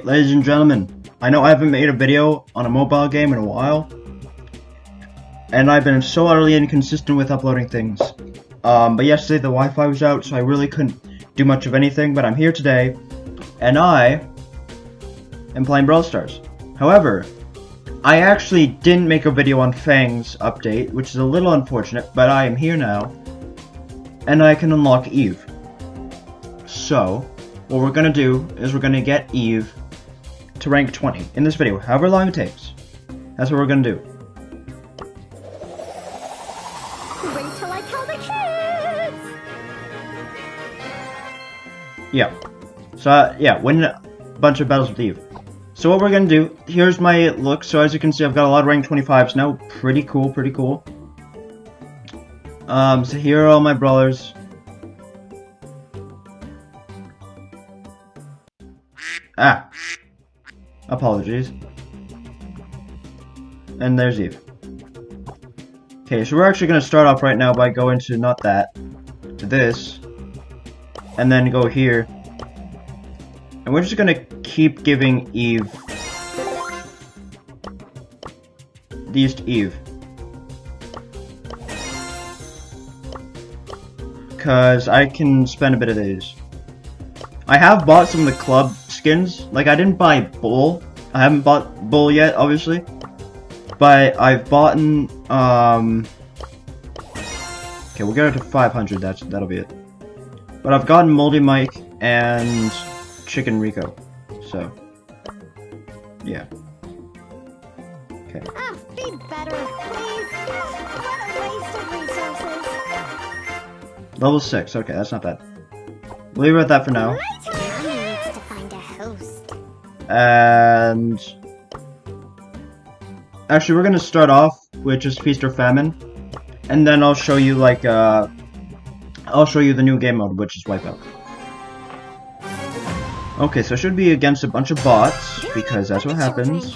Alright, ladies and gentlemen, I know I haven't made a video on a mobile game in a while, and I've been so utterly inconsistent with uploading things. But yesterday the Wi-Fi was out, so I really couldn't do much of anything, but I'm here today, and I am playing Brawl Stars. However, I actually didn't make a video on Fang's update, which is a little unfortunate, but I am here now, and I can unlock Eve. So, what we're gonna do is we're gonna get Eve to rank 20 in this video, however long it takes. That's what we're gonna do. Wait till I tell the kids! Yeah. So, yeah, win a bunch of battles with Eve. So what we're gonna do, here's my look. So as you can see, I've got a lot of rank 25s now. Pretty cool, pretty cool. So here are all my brawlers. Ah. Apologies. And there's Eve. Okay, so we're actually gonna start off right now by going to not that, to this, and then go here. And we're just gonna keep giving Eve these to Eve. Cause I can spend a bit of these. I have bought some of the club skins. Like, I didn't buy Bull. I haven't bought Bull yet, obviously. But I've bought okay, we'll get it to 500, that'll be it. But I've gotten Moldy Mike and Chicken Rico. So, yeah. Okay. Be better, please. What a waste of resources. Level 6, okay, that's not bad. We'll leave it at that for now. My turn needs to find a host. And actually, we're gonna start off with just Feast or Famine, and then I'll show you like I'll show you the new game mode, which is Wipeout. Okay, so I should be against a bunch of bots, because that's what happens.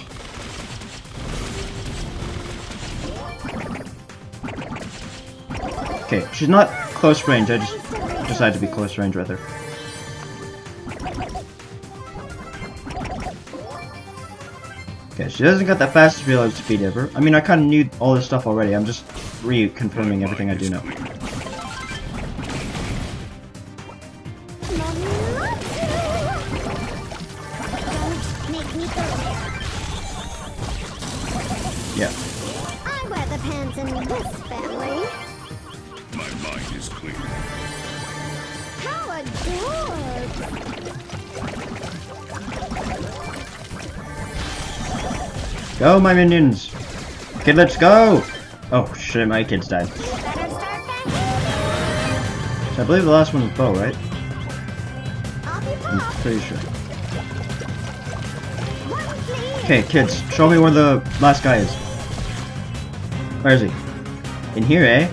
Okay, she's not close range, I just decided to be close range rather. Okay, she doesn't got the fastest reload speed ever. I mean, I kind of knew all this stuff already, I'm just reconfirming everything I do know. Yeah. I wear the pants in this family. My mind is clear. How adored! Go, my minions! Okay, let's go! Oh shit, my kids died. Better start back. So I believe the last one was Bo, right? I'll be I'm back. pretty sure. One, please. Okay, kids, show me where the last guy is. Where is he? In here, eh?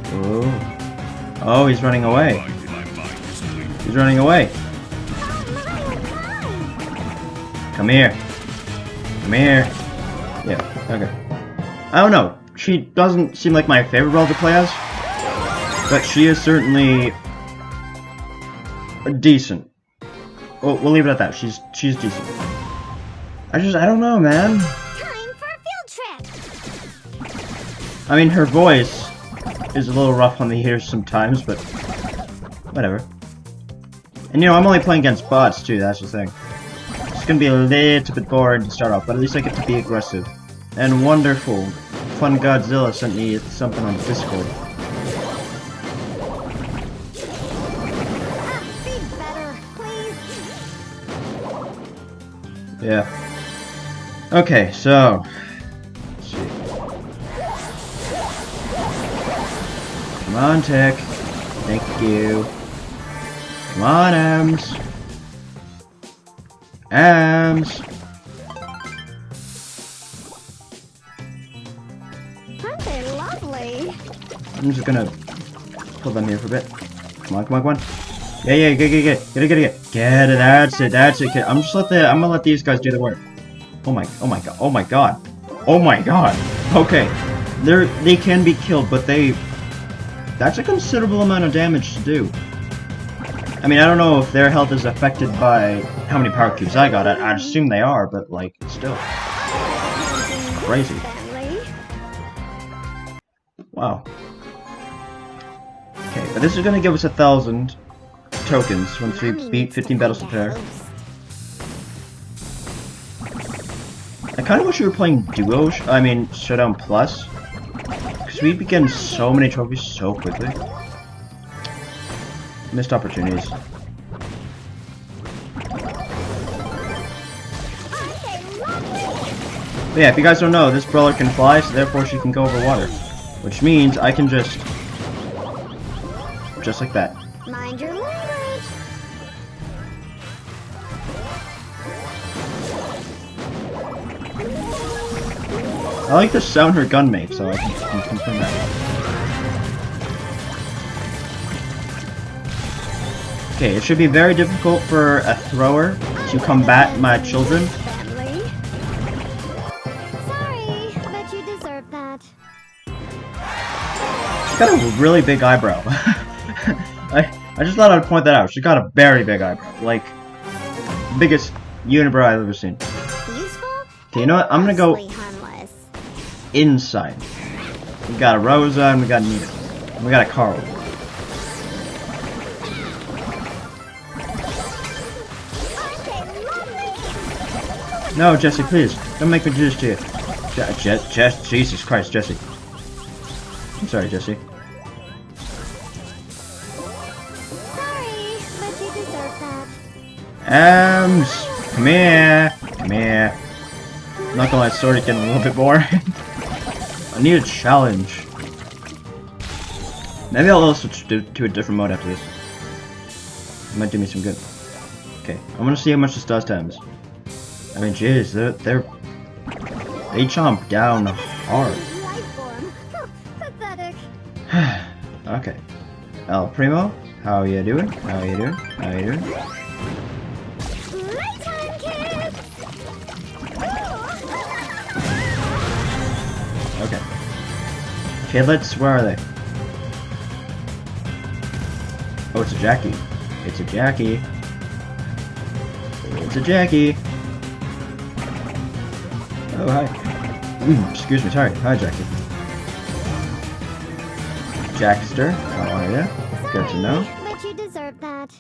Oh. Oh, he's running away. My mind is clear. He's running away. Come here. Come here. Yeah, okay. I don't know. She doesn't seem like my favorite role to play as, but she is certainly decent. We'll leave it at that. She's decent. I don't know, man. Time for a field trip. I mean, her voice is a little rough on the ears sometimes, but whatever. And you know, I'm only playing against bots too, that's the thing. It's gonna be a little bit boring to start off, but at least I get to be aggressive. And wonderful. Fun Godzilla sent me something on Discord. Be better, please. Yeah. Okay, so let's see. Come on, Tech. Thank you. Come on, Ams. Ams. Aren't they lovely? I'm just gonna put them here for a bit. Come on, come on, come on. Yeah, get it. Get it, that's it, kid. I'm gonna let these guys do the work. Oh my god. Okay. They can be killed, but that's a considerable amount of damage to do. I mean, I don't know if their health is affected by how many power cubes I got. I'd assume they are, but like, still. Crazy. Wow. Okay, but this is gonna give us 1,000 tokens once we beat 15 battles to pair. I kind of wish we were playing duo, Showdown Plus, because we'd be getting so many trophies so quickly. Missed opportunities. But yeah, if you guys don't know, this brawler can fly, so therefore she can go over water. Which means I can just like that. Mind your language. I like the sound her gun makes, so I can confirm that. Okay, it should be very difficult for a thrower to combat my children. Family. Sorry, but you deserve that. She's got a really big eyebrow. I just thought I'd point that out. She's got a very big eyebrow. Like, biggest unibrow I've ever seen. Useful. Okay, you know what? I'm gonna go Harmless. inside. We got a Rosa and we got Nita. And we got a Carl. No, Jesse, please. Don't make me do this to you. Jesus Christ, Jesse. I'm sorry, Jesse. Sorry, but you deserve that. Come here. Come here. I'm not gonna let Sword get a little bit more. I need a challenge. Maybe I'll switch to a different mode after this. It might do me some good. Okay, I'm gonna see how much this does times. I mean, jeez, they chomp down hard. Life form. Pathetic. Okay. El Primo, how you doing? How you doing? How you doing? Playtime, kids. Okay. Kidlets, where are they? Oh, it's a Jackie. It's a Jackie. It's a Jackie. Oh, hi. Excuse me, sorry. Hi, Jackie. Jackster, how are ya? Good to know. But you deserve that.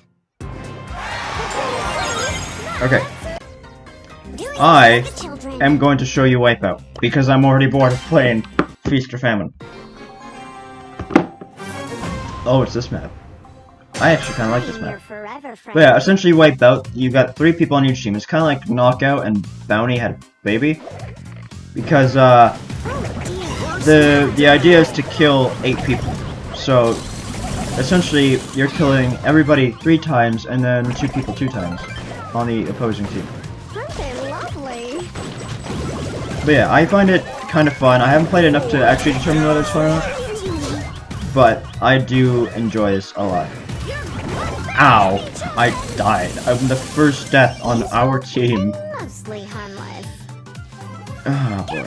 Okay. I am going to show you Wipeout, because I'm already bored of playing Feast or Famine. Oh, it's this map. I actually kind of like this map. But yeah, essentially Wipeout, you got 3 people on each team. It's kind of like Knockout and Bounty had a baby. Because, the idea is to kill 8 people. So, essentially, you're killing everybody 3 times and then 2 people 2 times on the opposing team. Lovely. But yeah, I find it kind of fun. I haven't played enough to actually determine whether it's fun or not. But I do enjoy this a lot. Ow! I died. I'm the first death on our team. Mostly harmless. Oh boy.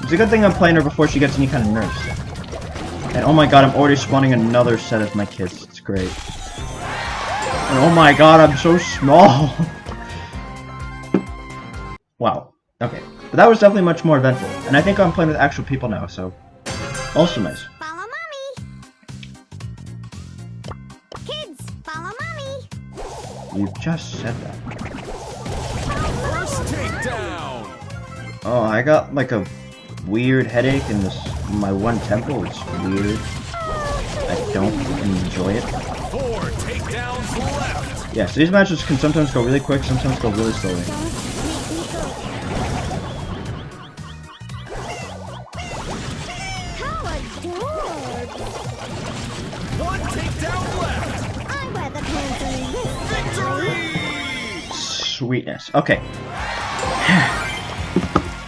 It's a good thing I'm playing her before she gets any kind of nerfs. And oh my god, I'm already spawning another set of my kids. It's great. And oh my god, I'm so small! Wow. Okay. But that was definitely much more eventful. And I think I'm playing with actual people now, so... Also nice. Follow mommy. Kids, follow mommy. You just said that. First takedown. Oh, I got like a weird headache in my one temple. It's weird. I don't enjoy it. 4 takedowns left. Yeah, so these matches can sometimes go really quick, sometimes go really slowly. How adored. 1 takedown left. I wear the pants in this Victory! Sweetness. Okay.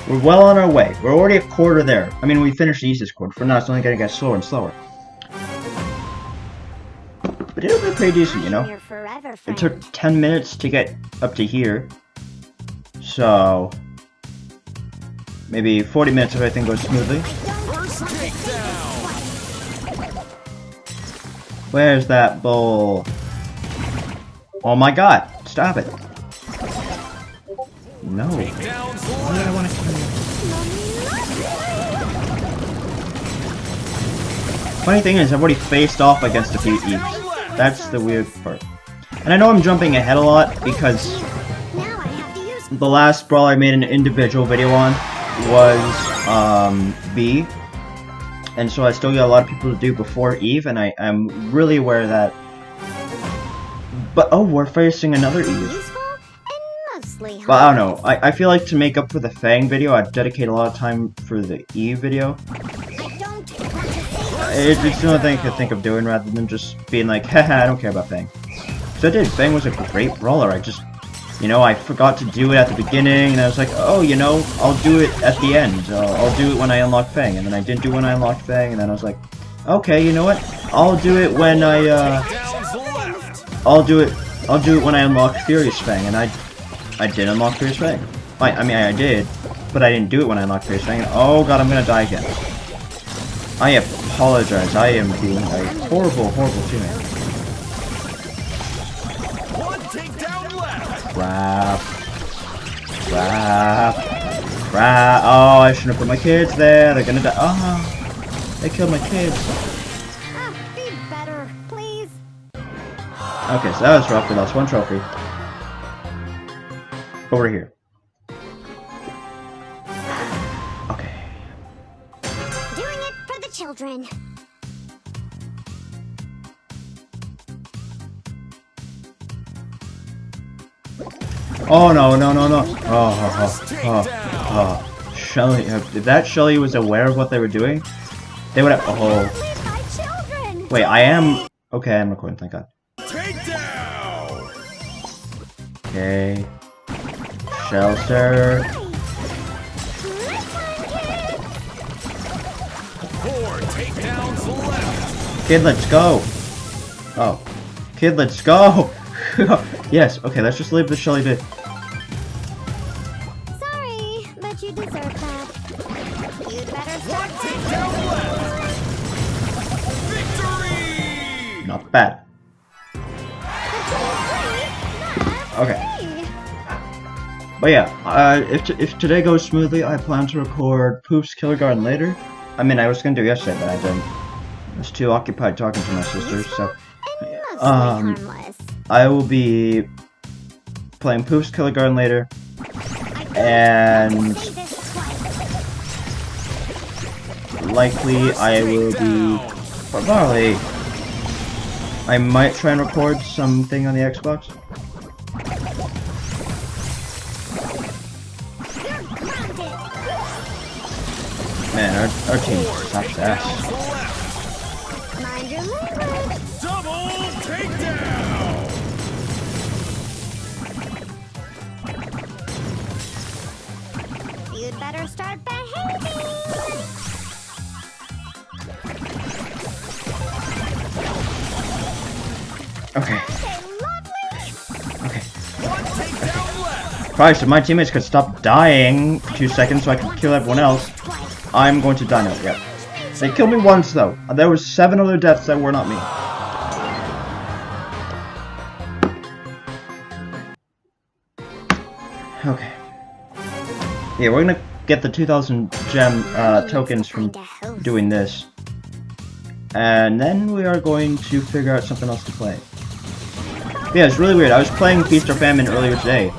We're well on our way. We're already a quarter there. I mean, we finished the easiest quarter. For now, it's only gonna get slower and slower. But it'll be pretty decent, you know? It took 10 minutes to get up to here. So... maybe 40 minutes if everything goes smoothly. takedown. Where's that bull? Oh my god, stop it. No. Takedowns Why did I want to kill you? Funny thing is, I've already faced off against a few Eves. That's the weird part. And I know I'm jumping ahead a lot because the last brawl I made an individual video on was B. And so I still got a lot of people to do before Eve, and I'm really aware of that. But oh, we're facing another Eve. But I don't know, I feel like to make up for the Fang video, I'd dedicate a lot of time for the Eve video. It's the only thing I could think of doing rather than just being like, haha, I don't care about Fang. So I did, Fang was a great brawler, I just, you know, I forgot to do it at the beginning, and I was like, oh, you know, I'll do it at the end. I'll do it when I unlock Fang, and then I didn't do it when I unlocked Fang, and then I was like, okay, you know what, I'll do it when I'll do it when I unlock Furious Fang, and I did unlock Furious Fang. I mean, I did, but I didn't do it when I unlocked Furious Fang. Oh god, I'm gonna die again. I apologize. I am being a horrible, horrible teammate. One takedown left. Crap. Crap. Crap. Oh, I shouldn't have put my kids there. They're gonna die. Oh, they killed my kids. Be better, please. Okay, so that was rough. We lost one trophy. Over here. Okay. Doing it for the children. Oh no, no, no, no. Oh. Shelly. If that Shelly was aware of what they were doing, they would have. Oh. Wait, I am. Okay, I'm recording, thank god. Takedown. Okay. Shelter. 4 takedowns left. Kid, let's go. Oh. Kid, let's go. Yes, okay, let's just leave the Shelly bit. Sorry, but you deserve that. You'd better start Takedown left. Victory. Not bad. Okay. But yeah, if today goes smoothly, I plan to record Poop's Kindergarten later. I mean, I was gonna do it yesterday, but I didn't. I was too occupied talking to my sisters, so... I will be playing Poop's Kindergarten later, and likely I will be... Probably... I might try and record something on the Xbox. Man, our team sucks ass. Mind your language. Double takedown. You'd better start behaving. Okay. Okay. One takedown left. Christ, if my teammates could stop dying for 2 seconds so I could kill everyone else, I'm going to die now. Yeah. They killed me once though. There were 7 other deaths that were not me. Okay. Yeah, we're gonna get the 2,000 gem tokens from doing this. And then we are going to figure out something else to play. Yeah, it's really weird. I was playing Feast or Famine earlier today,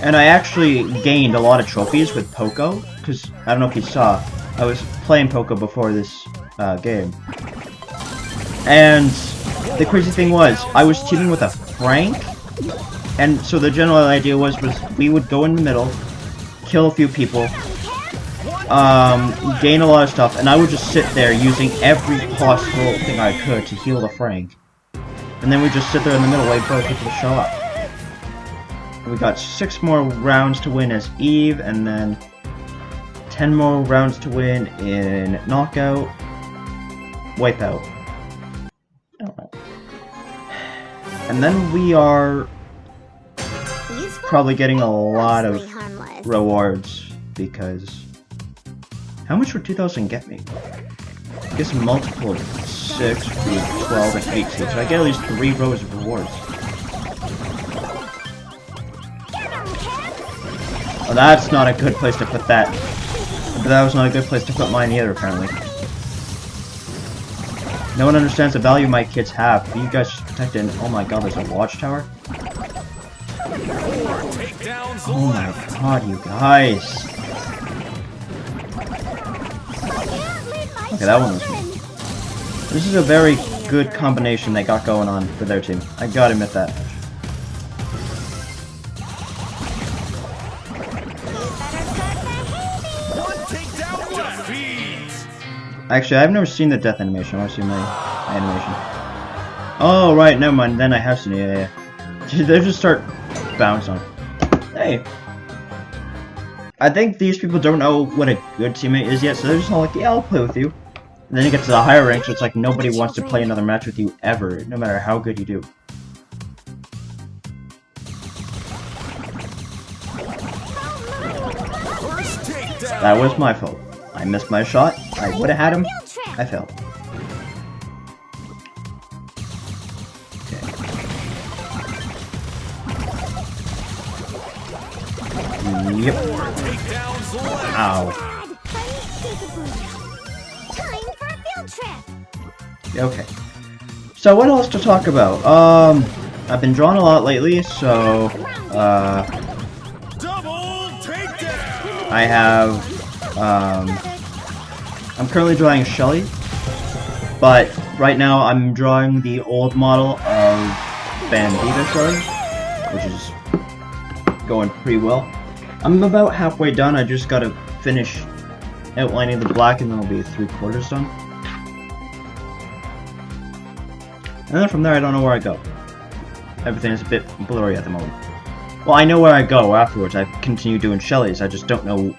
and I actually gained a lot of trophies with Poco, because I don't know if you saw, I was playing Poco before this game. And the crazy thing was, I was teaming with a Frank, and so the general idea was we would go in the middle, kill a few people, gain a lot of stuff, and I would just sit there using every possible thing I could to heal the Frank. And then we just sit there in the middle waiting for other people to show up. And we got 6 more rounds to win as Eve, and then 10 more rounds to win in Knockout, Wipeout. And then we are probably getting a lot of rewards, because... How much would 2,000 get me? I guess a multiple of 6 would be 12 and 18, so I get at least 3 rows of rewards. Oh, that's not a good place to put that. But that was not a good place to put mine either, apparently. No one understands the value my kids have. But you guys just protect it. And, oh my god, there's a watchtower? Oh my god, you guys. Okay, that one was me. This is a very good combination they got going on for their team. I gotta admit that. Actually, I've never seen the death animation. I want to see my animation. Oh, right, never mind. Then I have seen it. Yeah. They just start bouncing. Hey. I think these people don't know what a good teammate is yet, so they're just all like, yeah, I'll play with you. And then you get to the higher ranks, so it's like nobody wants to play another match with you ever, no matter how good you do. That was my fault. I missed my shot. I would have had him. I failed. Okay. Yep. Ow. Okay. So what else to talk about? I've been drawing a lot lately, so I have I'm currently drawing Shelly, but right now I'm drawing the old model of Bandita Shelly, which is going pretty well. I'm about halfway done. I just gotta finish outlining the black and then I'll be 3/4 done. And then from there I don't know where I go. Everything is a bit blurry at the moment. Well, I know where I go afterwards. I continue doing Shellys. I just don't know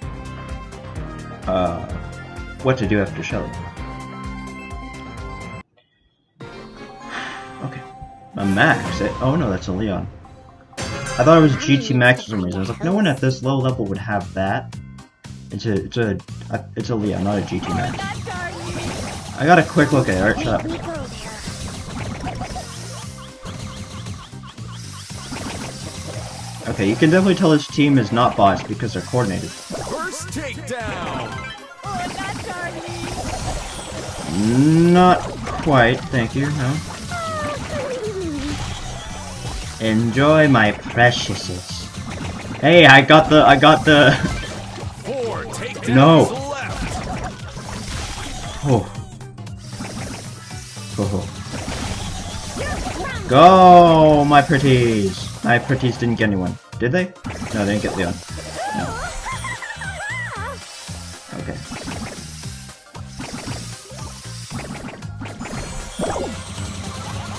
what to do after Shelly. Okay. A Max. Oh no, that's a Leon. I thought it was GT Max for some reason. I was like, no one at this low level would have that. It's a Leon, not a GT Max. I got a quick look at it. Alright, shut up. Okay, you can definitely tell this team is not bots because they're coordinated. First takedown. Not quite, thank you, no. Enjoy my preciouses. Hey, I got the no. Oh. Oh. Go, my pretties. My pretties didn't get anyone. Did they? No, they didn't get Leon. No. Okay.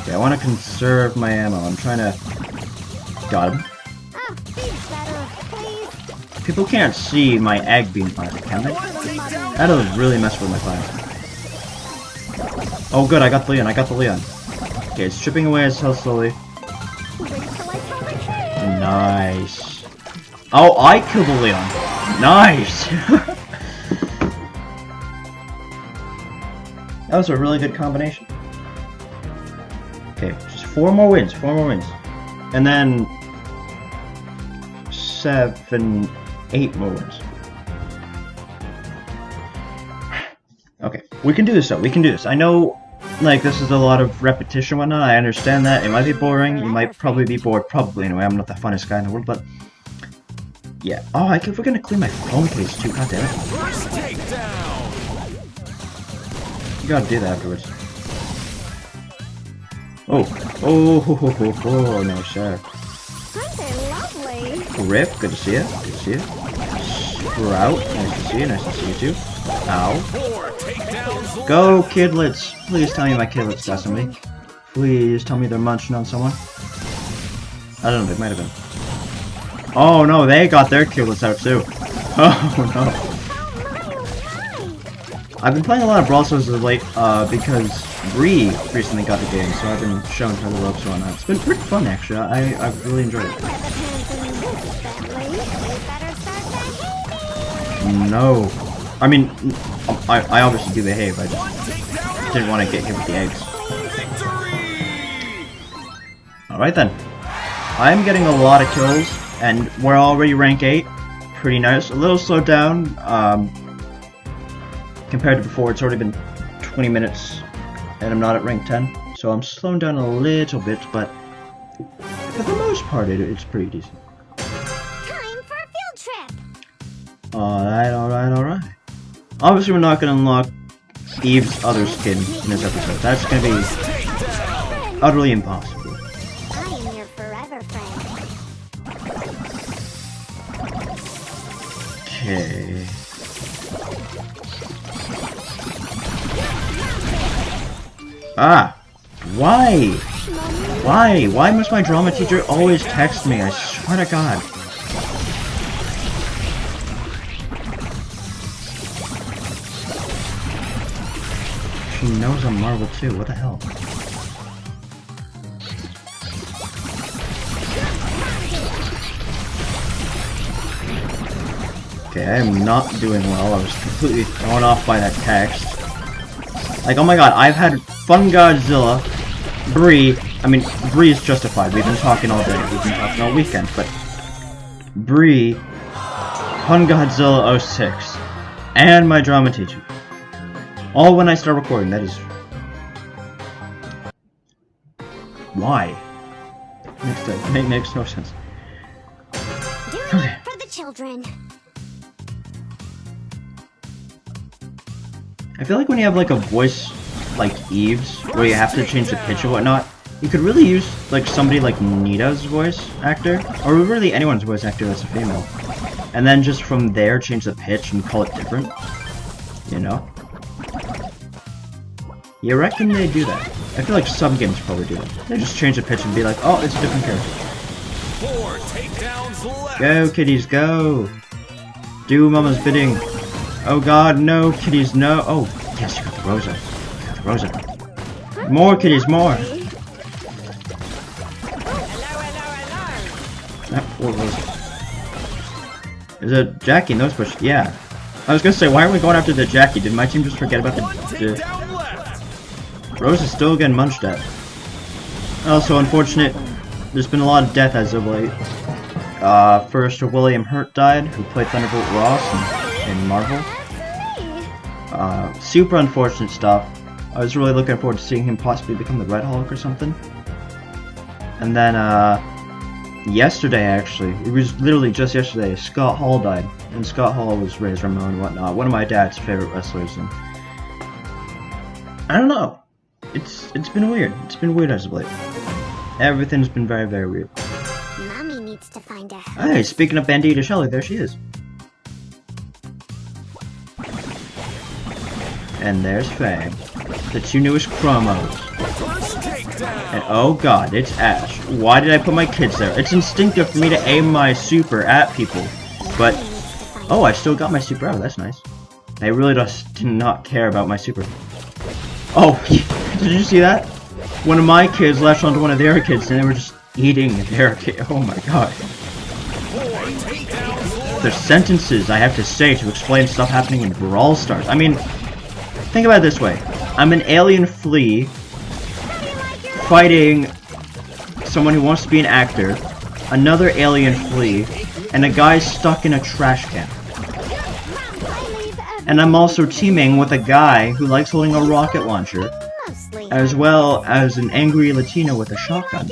Okay, I want to conserve my ammo. I'm trying to... Got him. People can't see my egg being planted, can they? That'll really mess with my plans. Oh good, I got the Leon, Okay, it's chipping away its health slowly. Nice. Oh, I killed the Leon. Nice! That was a really good combination. Okay, just 4 more wins, and then 7, 8 more wins. Okay, we can do this though, we can do this. I know, like, this is a lot of repetition and whatnot, I understand that. It might be boring, you might probably be bored, probably anyway, I'm not the funnest guy in the world, but... Yeah. Oh, I could forget to clean my phone case too, god damn it. You gotta do that afterwards. Oh, no, sure. Rip, good to see you. Sprout, nice to see you. Nice to see you too. Ow. Go, kidlets. Please tell me my kidlets got somebody. Please tell me they're munching on someone. I don't know, they might have been. Oh no, they got their kidlets out too. Oh no. I've been playing a lot of Brawl Stars of late, because Bree recently got the game, so I've been showing her the ropes and whatnot. It's been pretty fun, actually. I've really enjoyed it. No. I mean, I obviously do behave, I just... didn't want to get hit with the eggs. Victory! Alright then. I'm getting a lot of kills, and we're already rank 8. Pretty nice. A little slowed down, compared to before. It's already been 20 minutes, and I'm not at rank 10. So I'm slowing down a little bit, but for the most part, it's pretty decent. Time for a field trip. Alright. Obviously, we're not going to unlock Eve's other skin in this episode. That's going to be utterly impossible. I am your forever friend. Okay. Ah! Why? Why must my drama teacher always text me? I swear to God. She knows I'm Marvel too, what the hell? Okay, I am not doing well. I was completely thrown off by that text. Like, oh my god, I've had Fun Godzilla, Bree. I mean, Bree is justified. We've been talking all day. We've been talking all weekend. But Bree, Fun Godzilla 06, and my drama teacher. All when I start recording. That is... Why? Makes no sense. Doing it for the children. I feel like when you have like a voice like Eve's, where you have to change the pitch and whatnot, you could really use like somebody like Nita's voice actor, or really anyone's voice actor that's a female, and then just from there change the pitch and call it different, you know? You reckon they do that? I feel like some games probably do that. They just change the pitch and be like, oh, it's a different character. 4 takedowns left. Go, kiddies, go! Do mama's bidding. Oh god, no, kitties, no. Oh, yes, you got the Rosa. You got the Rosa. More kitties, more! What was it? Is it Jackie in those bushes? Yeah. I was gonna say, why are we going after the Jackie? Did my team just forget about the Rose is still getting munched at. Also, unfortunate, there's been a lot of death as of late. First, William Hurt died, who played Thunderbolt Ross in Marvel. Super unfortunate stuff. I was really looking forward to seeing him possibly become the Red Hulk or something. And then, yesterday actually, it was literally just yesterday, Scott Hall died. And Scott Hall was Razor Ramon and whatnot, one of my dad's favorite wrestlers, and I don't know. It's been weird. It's been weird as of late. Everything's been very, very weird. Mommy needs to find a house. Hey, speaking of Bandita Shelley, there she is. And there's Fang. The two newest chromos. First takedown. And oh god, it's Ash. Why did I put my kids there? It's instinctive for me to aim my super at people. But, oh, I still got my super out. That's nice. I really just did not care about my super. Oh, did you see that? One of my kids latched onto one of their kids and they were just eating their kid. Oh my god. 4 takedowns left. There's sentences I have to say to explain stuff happening in Brawl Stars. I mean, think about it this way. I'm an alien flea fighting someone who wants to be an actor, another alien flea, and a guy stuck in a trash can. And I'm also teaming with a guy who likes holding a rocket launcher, as well as an angry Latino with a shotgun.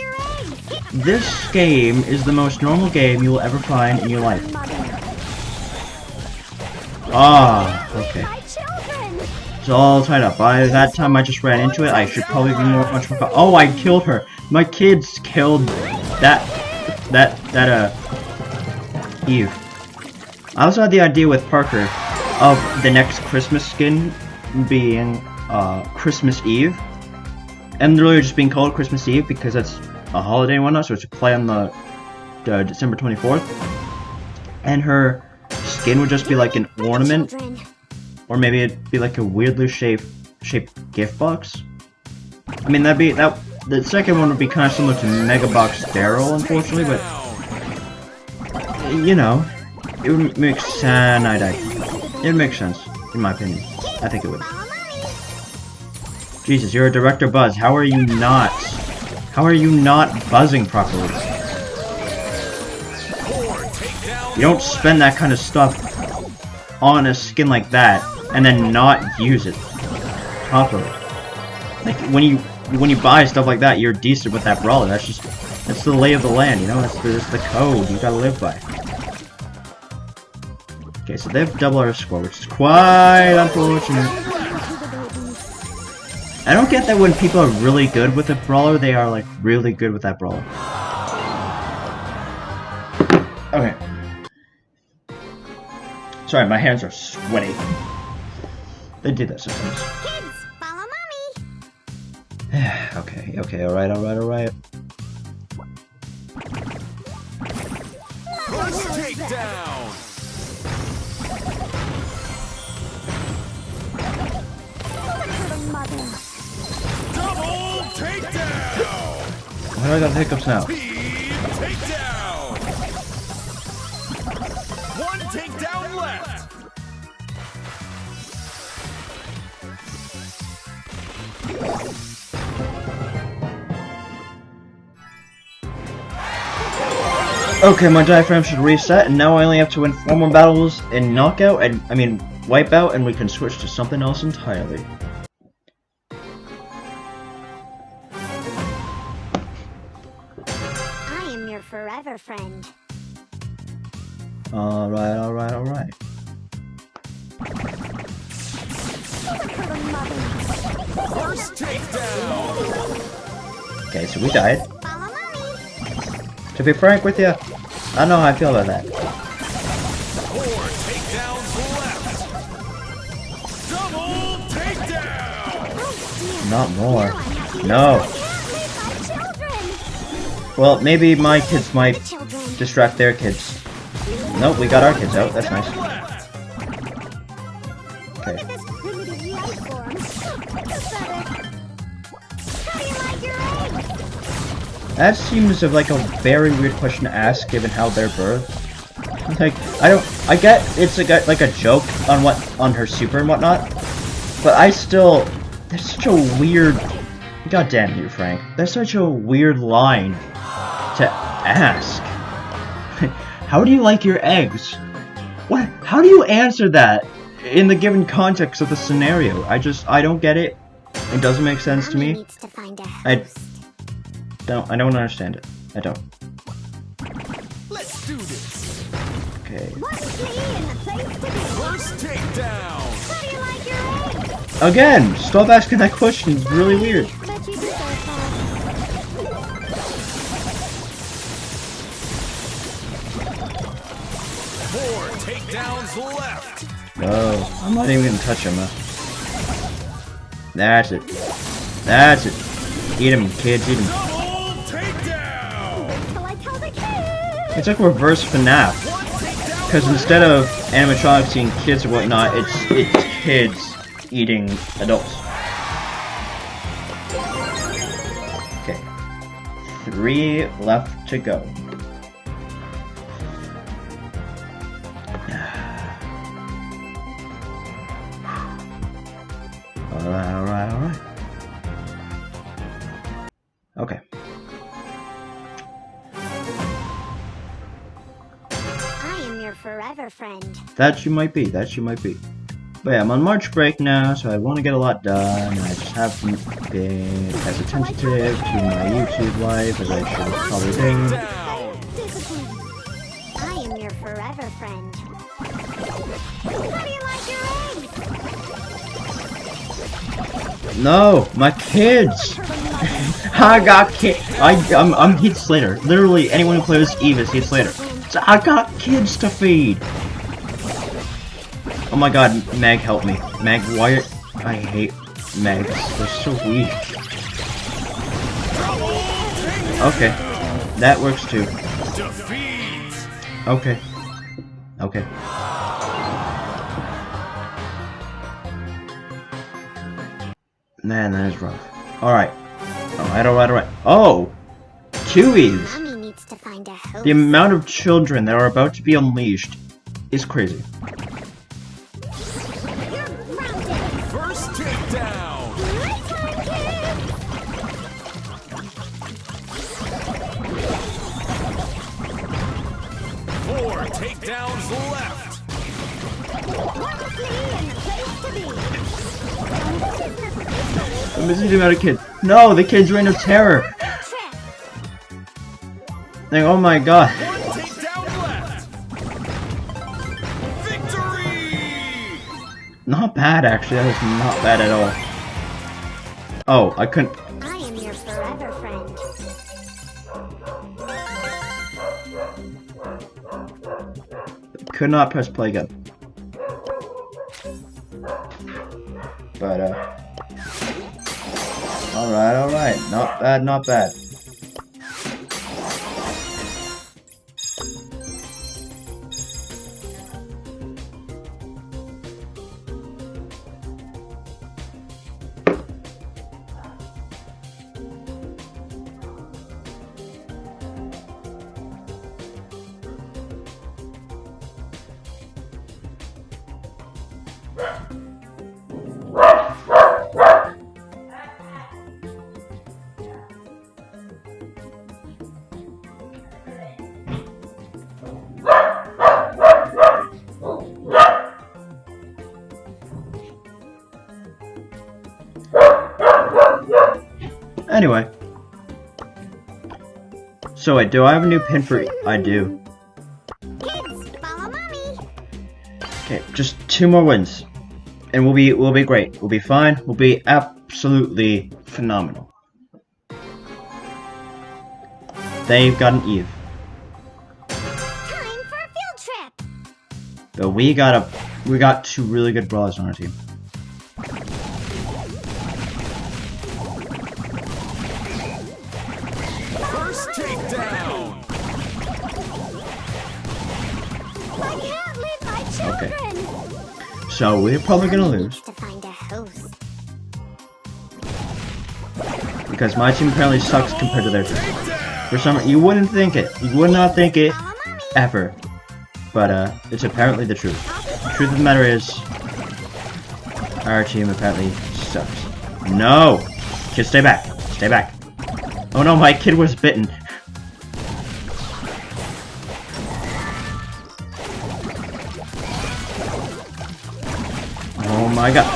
This game is the most normal game you will ever find in your life. Ah, okay. It's all tied up. By that time I just ran into it, I should probably be much more. Oh, I killed her. My kids killed Eve. I also had the idea with Parker of the next Christmas skin being Christmas Eve, and literally just being called Christmas Eve because that's a holiday and whatnot, so it's a play on the December 24th, and her skin would just be like an ornament, or maybe it'd be like a weirdly shaped gift box. I mean, the second one would be kind of similar to Mega Box Barrel, unfortunately, but you know, it would make sense. It would make sense, in my opinion. I think it would. Jesus, you're a Director Buzz. How are you not? How are you not buzzing properly? You don't spend that kind of stuff on a skin like that and then not use it properly. Like when you buy stuff like that, you're decent with that brawler. That's the lay of the land, you know. That's the code you gotta live by. Okay, so they have double our score, which is quite unfortunate. I don't get that when people are really good with a brawler, they are like really good with that brawler. Okay. Sorry, my hands are sweaty. They do that sometimes. Kids, follow mommy. Okay, alright. First takedown. Mother. Double takedown. Why do I got hiccups now? Speed takedown. One takedown left. Okay, my diaphragm should reset, and now I only have to win 4 more battles in knockout, and I mean wipeout, and we can switch to something else entirely. I am your forever friend. Alright. First takedown. Okay, so we died. Follow mommy. To be frank with you, I don't know how I feel about that. 4 takedowns left. Double takedown. Not more. No. Well, maybe my kids might distract their kids. Nope, we got our kids out. That's nice. Okay. This primitive life form. How do you like your eggs? That seems like a very weird question to ask, given how they're birthed. Like, I get it's like a joke on her super and whatnot, but I still, that's such a weird. God damn you, Frank. That's such a weird line to ask. How do you like your eggs? What? How do you answer that in the given context of the scenario? I don't get it. It doesn't make sense to Mommy me. needs to find a I host. don't understand it. I don't. Let's do this. Okay. One flea and the place to be. First takedown. How do you like your eggs? Again, stop asking that question. It's really weird. But you deserve that. 4 takedowns left. No, I'm not even gonna touch him. That's it. That's it. Eat him, kids. Eat him. Double takedown. I like how they kiss. It's like reverse FNAF. One takedown. Because instead of animatronics eating kids or whatnot, it's kids eating adults. Okay. 3 left to go. Alright. Okay. I am your forever friend. That you might be. But yeah, I'm on March break now, so I want to get a lot done. I just haven't been as attentive to my YouTube life as I should have probably been. Down. Discipline. I am your forever friend. How do you like your eggs? No, my kids. I got kids. I'm Heath Slater. Literally, anyone who plays Eve is Heath Slater. So I got kids to feed. Oh my God, Meg, help me. Meg, why? I hate Megs. They're so weak. Okay, that works too. Defeat. Okay. Man, that is rough. Alright. Oh! 2 Eves! Mommy needs to find a host. The amount of children that are about to be unleashed is crazy. You're grounded. First takedown. Nighttime 4 takedowns left. One flea and the place to be. I'm missing the amount of kids. No, the kids reign of terror. Trip. Like, oh my god. 1 takedown left. Victory! Not bad, actually. That was not bad at all. Oh, I couldn't. I am your forever friend. Could not press play again. But, alright. Not bad, not bad. Anyway. So wait, do I have a new pin for I do. Kids, follow mommy. Okay, just 2 more wins. And we'll be great. We'll be fine. We'll be absolutely phenomenal. They've got an Eve. Time for a field trip. But we got 2 really good brawlers on our team. First takedown. I can't leave my children. So we're probably gonna lose. To find a host. Because my team apparently sucks compared to their team. For some reason, you wouldn't think it. You would not think it Follow mommy. ever. But it's apparently the truth. The truth of the matter is, our team apparently sucks. No! Kids, stay back. Stay back. Oh no, my kid was bitten. Oh my god.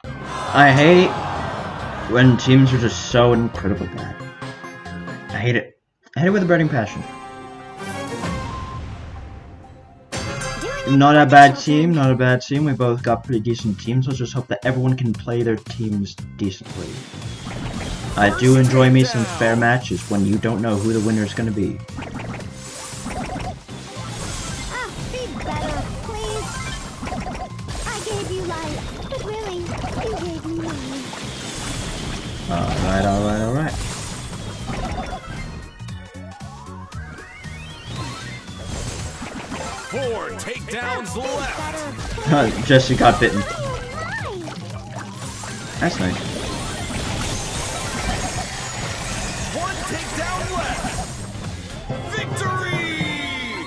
Oh. I hate when teams are just so incredibly bad. I hate it. I hate it with a burning passion. Not a bad team, not a bad team. We both got pretty decent teams. Let's just hope that everyone can play their teams decently. I do enjoy me some fair matches when you don't know who the winner is going to be. Oh, be better, please. I gave you life, but really, you gave me money. Alright. 4 takedowns left. Jesse got bitten. That's nice. 1 takedown left. Victory!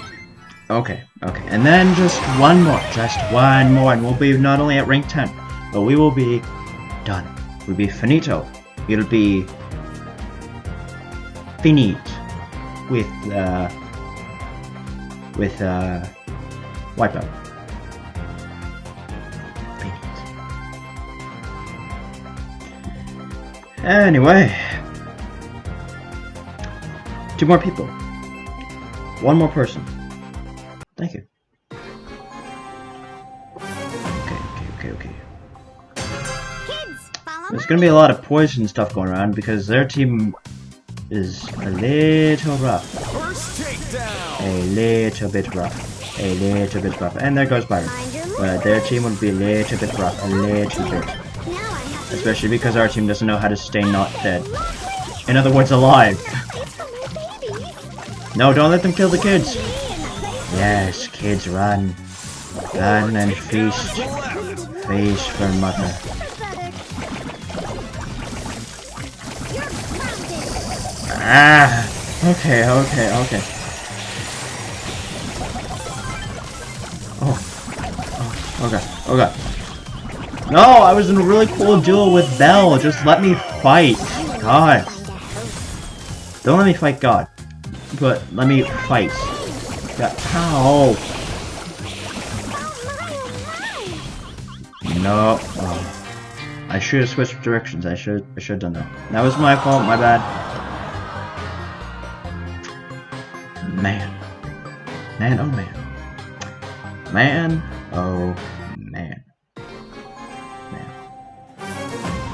Okay. And then just one more, and we'll be not only at rank 10, but we will be done. We'll be finito. It'll be finite with wipeout. Finite. Anyway, 2 more people. 1 more person. Thank you. Okay. Kids, follow There's gonna be a lot of poison stuff going around because their team is a little rough. First takedown. A little bit rough. And there goes Byron. But their team would be a little bit rough. A little bit. Now I have to Especially because our team doesn't know how to stay not dead. In other words, alive. It's for my babies. No, don't let them kill the kids. Me and the place Yes, kids, run. Run and feast. Left. Feast for mother. pathetic. You're grounded. Ah! Okay. Oh god. No, I was in a really cool duel with Belle. Just let me fight. God. Find a host. Don't let me fight God. but let me fight. Ow! No. Oh. I should have switched directions. I should have done that. That was my fault. My bad. Man. Man. Oh man. Man. Oh man.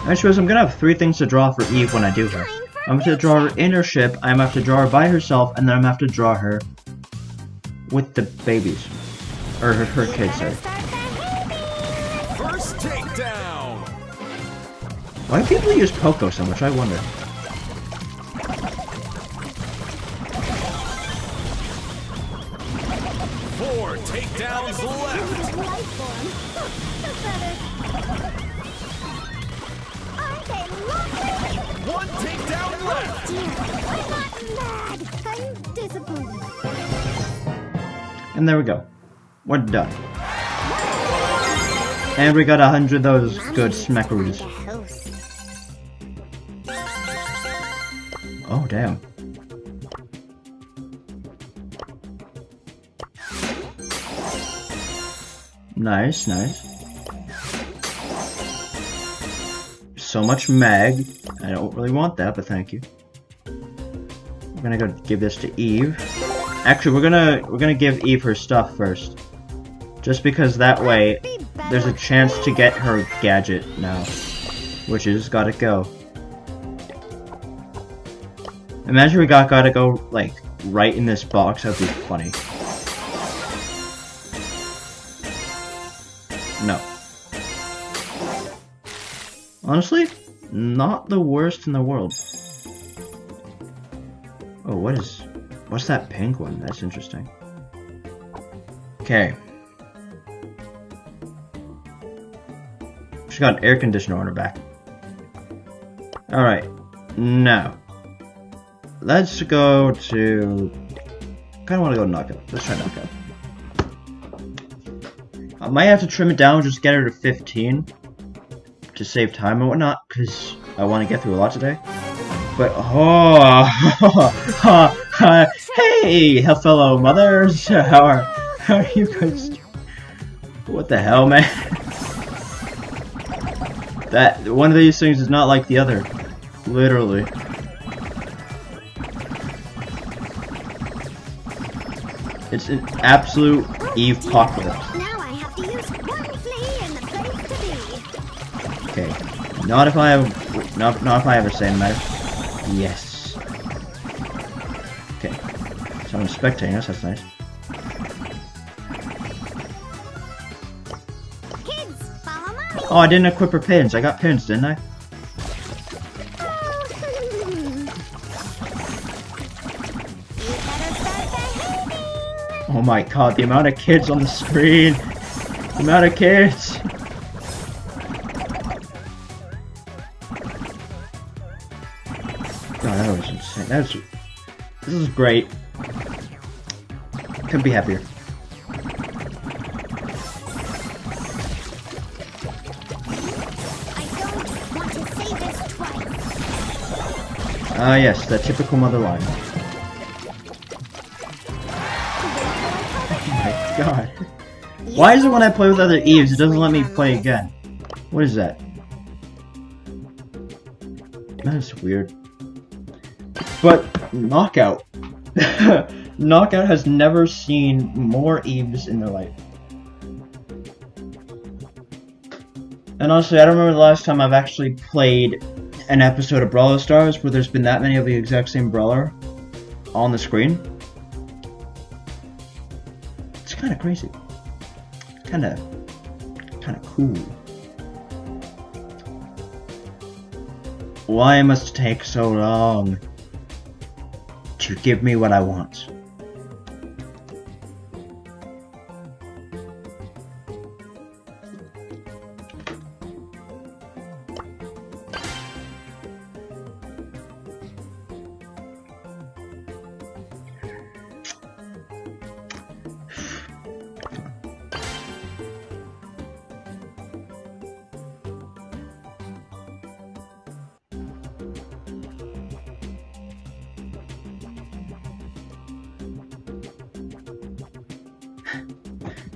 I suppose I'm gonna have 3 things to draw for Eve when I do her. I'm going to draw her in her ship, I'm going to have to draw her by herself, and then I'm going to have to draw her with the babies. Or her kids, sorry. First takedown. Why do people use Poco so much? I wonder. Four takedowns left. One takedown left. I'm not mad. I'm disappointed. And there we go. We're done. And we got 100 of those good smackaroos. Oh, damn. Nice, nice. So much mag. I don't really want that, but thank you. We're gonna go give this to Eve. Actually, we're gonna give Eve her stuff first. Just because that way there's a chance to get her gadget now. Which is gotta go. Imagine we gotta go like right in this box, that'd be funny. No. Honestly, not the worst in the world. Oh, what's that pink one? That's interesting. Okay. She got an air conditioner on her back. Alright, now. Let's go to... kinda wanna go knockout. Let's try knockout. I might have to trim it down, just get her to 15. To save time and whatnot, because I want to get through a lot today. But, hey, fellow mothers, how are you guys? What the hell, man? That one of these things is not like the other, literally. It's an absolute Eve apocalypse. Now I have to use one flea in the place to be. Okay, not if I have a say in the matter. Yes. Okay, someone's spectating us. That's nice. Kids, follow mommy. Oh, I didn't equip her pins. I got pins, didn't I? Oh my god, the amount of kids on the screen! The amount of kids! God, that was insane. This is great. Couldn't be happier. I don't want to say this twice. Ah yes, that typical mother line. Oh my god. Why is it when I play with other Eves, it doesn't let me play again? What is that? That's weird. But, Knockout. Knockout has never seen more Eves in their life. And honestly, I don't remember the last time I've actually played an episode of Brawl Stars where there's been that many of the exact same brawler on the screen. It's kind of crazy. Kind of cool. Why must it take so long to give me what I want?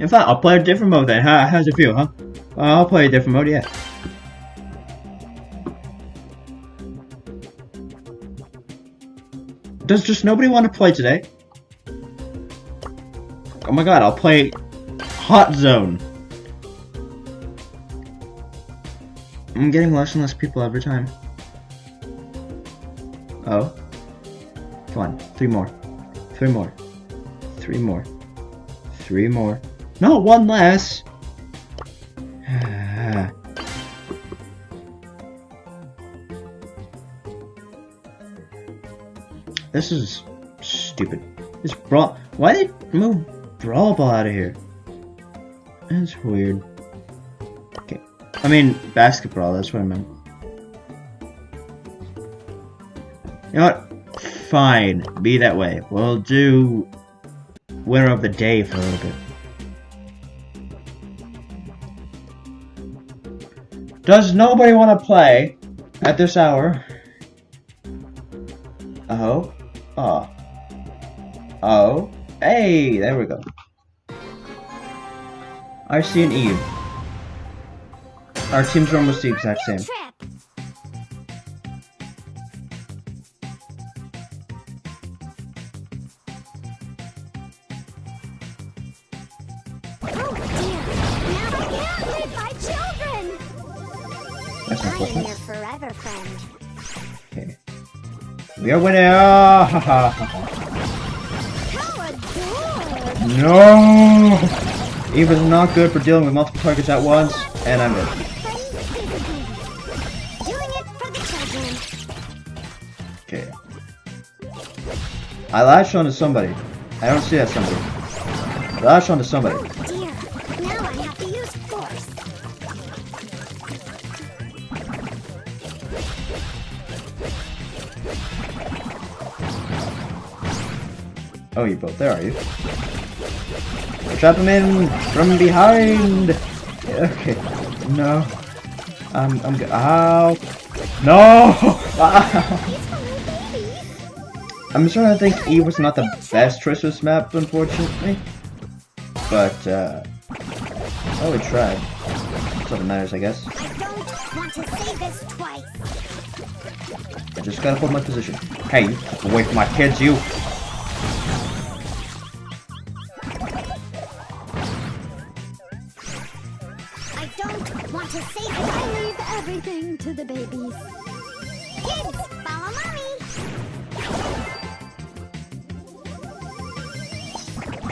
In fact, I'll play a different mode then. How's it feel, huh? I'll play a different mode, yeah. Does just nobody want to play today? Oh my god, I'll play Hot Zone. I'm getting less and less people every time. Oh. Come on, 3 more. 3 more. 3 more. 3 more. No, 1 less! This is stupid. This Brawl. Why did they move Brawl Ball out of here? That's weird. Okay. I mean, Basketball, that's what I meant. You know what? Fine. Be that way. We'll do winner of the day for a little bit. Does nobody want to play at this hour? Oh. Oh. Oh. Hey, there we go. I see an Eve. Our teams are almost the exact same. That's unfortunate. Forever friend. Okay. We are winning! No! Eve is not good for dealing with multiple targets at once, and I'm dead. Okay. I latched onto somebody. I don't see that somebody. I latched onto somebody. Oh dear. Now I have to use force. Oh, you both there, are you? Trap him in from behind. Okay. No. I'm good. Ow. No. I'm starting to think Eve was not the best choice for this map, unfortunately. But oh, we tried. That's all that matters, I guess. I don't want to say this twice. I just gotta hold my position. Hey, you keep away from my kids, you. I don't want to say that I leave everything to the babies. Kids, follow mommy.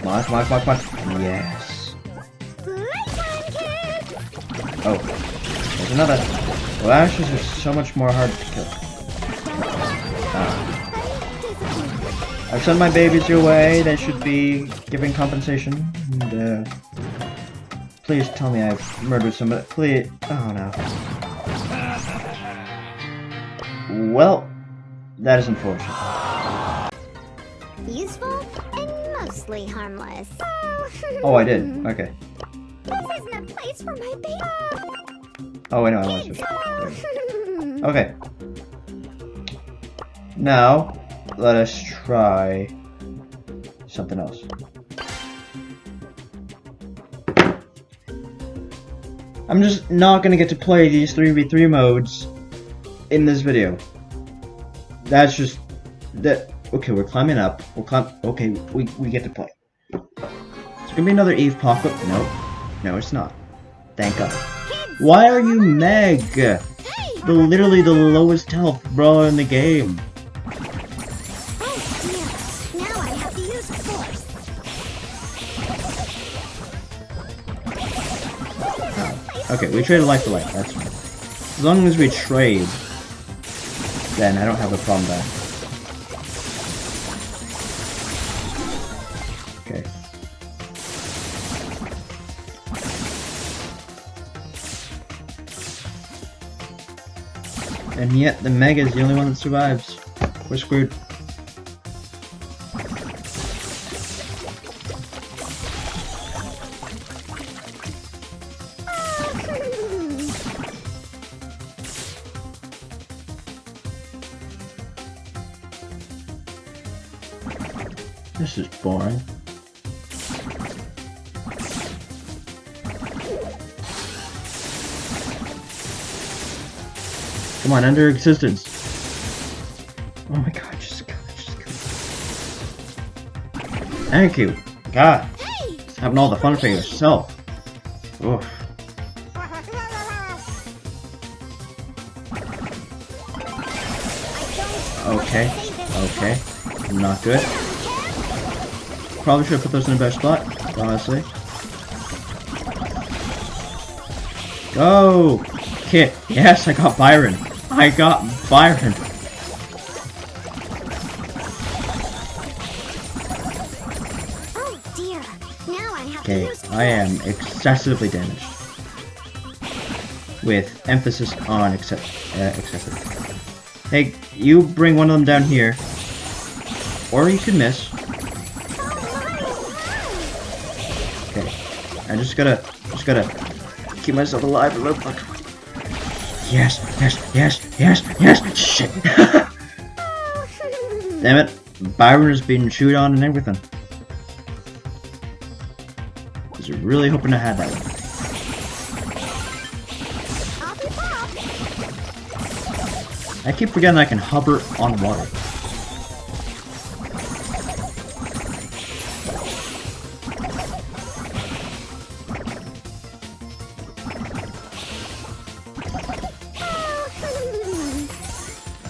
Come on, come on, come on, come on. Yes. Playtime, kids. Oh, there's another. Lashes are so much more hard to kill. I've sent my babies your way. They should be giving compensation. And, please tell me I've murdered somebody. Please. Oh no. Well, that is unfortunate. Useful and mostly harmless. Oh, I did. Okay. This isn't a place for my baby. Oh, I know. I want to. Okay. Now, let us try something else. I'm just not gonna get to play these 3v3 modes in this video. That's just that. Okay, we're climbing up. Okay, we get to play. It's gonna be another Eve pop-up. No, no, it's not. Thank God. Why are you Meg? Literally the lowest health brawler in the game. Okay, we traded life for life, that's fine. As long as we trade, then I don't have a problem there. Okay. And yet, the Mega is the only one that survives. We're screwed. This is boring. Come on, enter existence. Oh my god, just go. Thank you. God. Just having all the fun for yourself. Oof. Okay. Not good. Probably should have put those in a better spot, honestly. Go! Kit. Yes, I got Byron. I got Byron. Oh dear. Now I have Okay, to use I am excessively damaged. With emphasis on excessive. Hey, you bring one of them down here. Or you could miss. Okay. I just gotta keep myself alive a little bit. Yes! Shit! Damn it. Byron is being chewed on and everything. I was really hoping I had that one. I keep forgetting I can hover on water.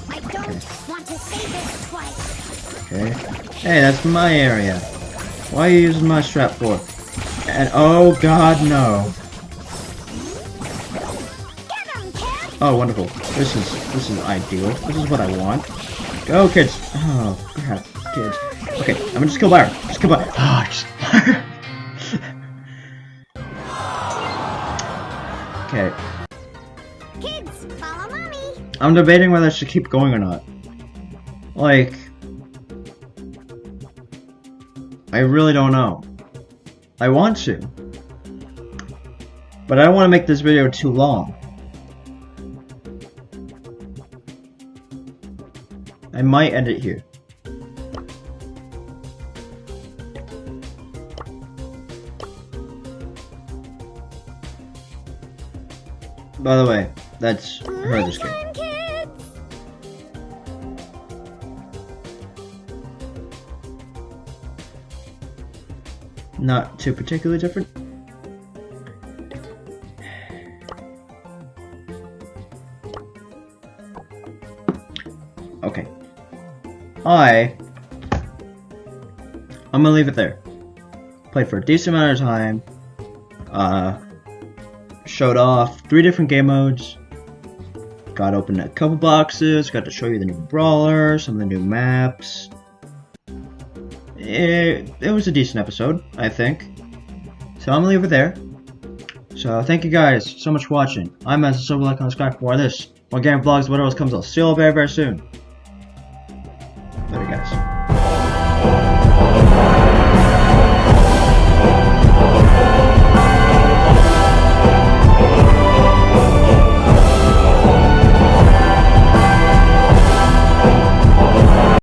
I don't want to say this twice. Okay. Hey, that's my area. Why are you using my strap for? And oh god, no. Oh, wonderful. This is ideal. This is what I want. Go, kids. Oh, crap, kids. Okay, I'm gonna just kill Byron. Just kill Byron. Oh, just Okay. Kids, follow mommy. I'm debating whether I should keep going or not. Like, I really don't know. I want to, but I don't want to make this video too long. I might end it here. By the way, that's her this game. Not too particularly different. Okay. I'm gonna leave it there. Played for a decent amount of time. Showed off 3 different game modes. Got open a couple boxes. Got to show you the new brawler, some of the new maps. It was a decent episode, I think. So I'm gonna leave it there. So thank you guys so much for watching. I'm Master Silver, like on subscribe for more of this. More game vlogs, whatever else comes, I'll see you all very, very soon. Later, guys.